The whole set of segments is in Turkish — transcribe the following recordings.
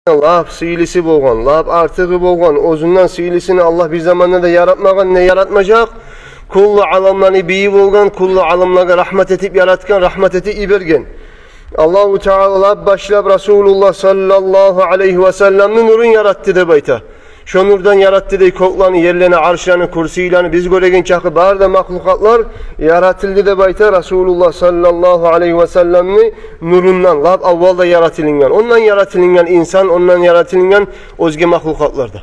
lap siylisi bolgan, lap artığı bolgan, ozundan siylisini Allah bir zamanda da yaratmagan, ne yaratmayacak? Kullu alamlarını biyi bolgan, kullu alamlara rahmet etip yaratgan, rahmet etip ibergen. Allahu Teala başlap Resulullah sallallahu aleyhi ve sellem'nin nurun yarattı de bayta. Şu nurdan yarattı de koklarını, yerlerini, arşlarını, kursiylerini, biz göregen çakı bar da mahlukatlar yaratıldı de bayta. Resulullah sallallahu aleyhi ve sellem'nin nurundan, lab avvalda yaratılıngan. Ondan yaratılıngan insan, ondan yaratılıngan özge mahlukatlarda.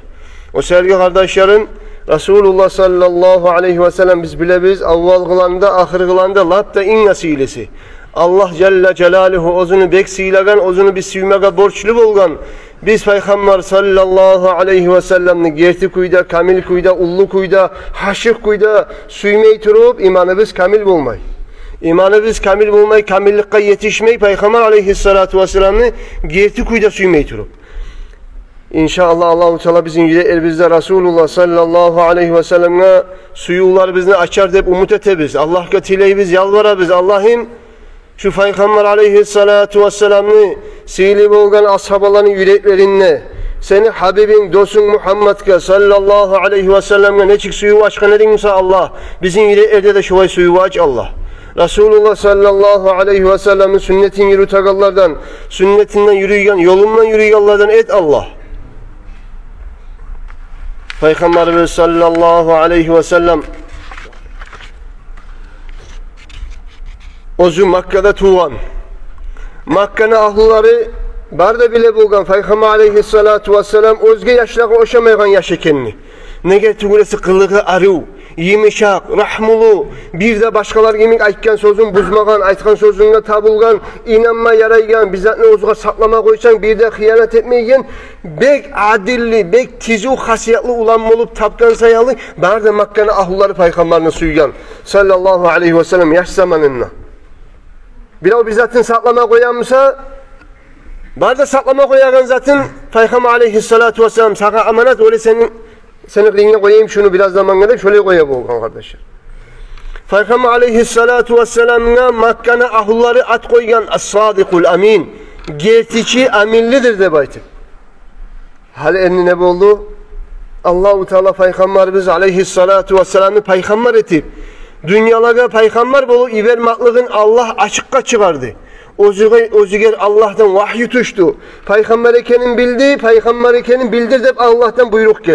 O sevgili kardeşlerim, Resulullah sallallahu aleyhi ve sellem biz bilebiz, avval kılanda, ahir kılanda, lab da in nasilesi. Allah Celle Celaluhu ozunu bek siylagan, ozunu biz süymege borçlu bolgan. Biz Peygamber sallallahu aleyhi ve sellem'ni gerti kuyda, kamil kuyda, ullu kuyda, haşık kuyda süymey turup imanımız kamil bulmay. İmanımız kamil bulmay, kamillikka yetişmey Peygamber aleyhissalatu vesselam'ni gerti kuyda süymey turup. İnşallah Allah-u Teala bizim elimizde Resulullah sallallahu aleyhi ve sellem'e suyular bizni açar deyip umut etebiz. Allah'a tileybiz, yalvarabiz. Allah'ım şu Peygamber aleyhissalatu vesselam'ı sihli bolgan ashabaların yüreklerinle seni Habibin, dostun Muhammed'e sallallahu aleyhi ve sellem'e neçik suyu açkan edinse Allah bizim yüreklerde de şuvay suyu aç Allah. Resulullah sallallahu aleyhi ve sellem'in sünnetin yürü takallardan, sünnetinden yürüyen, yolundan yürüyenlerden et Allah. Peygamberimiz sallallahu aleyhi ve sellem ozu Makka'da tuğan. Makka'nın ahlıları barda bile bulgan Peygamber aleyhissalatu vesselam özge yaşlığa oşamayan yaş ekenini. Ne getirgülesi kılığı arı, yemişak, rahmulu, bir de başkalar yemek aytkan sözün buzmagan, aytkan sözünle tabulgan, inanma yaraygan, bizzat ne ozuğa saklama koysan, bir de hıyanet etmeygen, bek adilli, bek tizu hasiyatlı ulan olup tapkan sayalı, barda Makka'nın ahlıları Peygamberine suygan. Sallallahu aleyhi ve sellem yaş zamanında. Bir o bizzatın saklama koyanmışsa, barda saklama koyan zaten Peygamber aleyhissalatu vesselam sana emanet öyle senin kıyına koyayım şunu biraz zaman kadar şöyle koyayım kardeşler. Peygamber aleyhissalatu vesselam'ına Makka'na ahulları at koygan as-sadikul amin. Gerçekçi aminlidir de baytı. Hali elini ne oldu? Allah-u Teala Peygamberimiz aleyhissalatu vesselam'ı peygamber etip dünyalara peygamber bolu ivermaklığın Allah açıkka çıkardı. Oziger Allah'tan vahyi tuştu. Peygamber ekenin bildi, Peygamber ekenin bildir de Allah'tan buyruk geldi.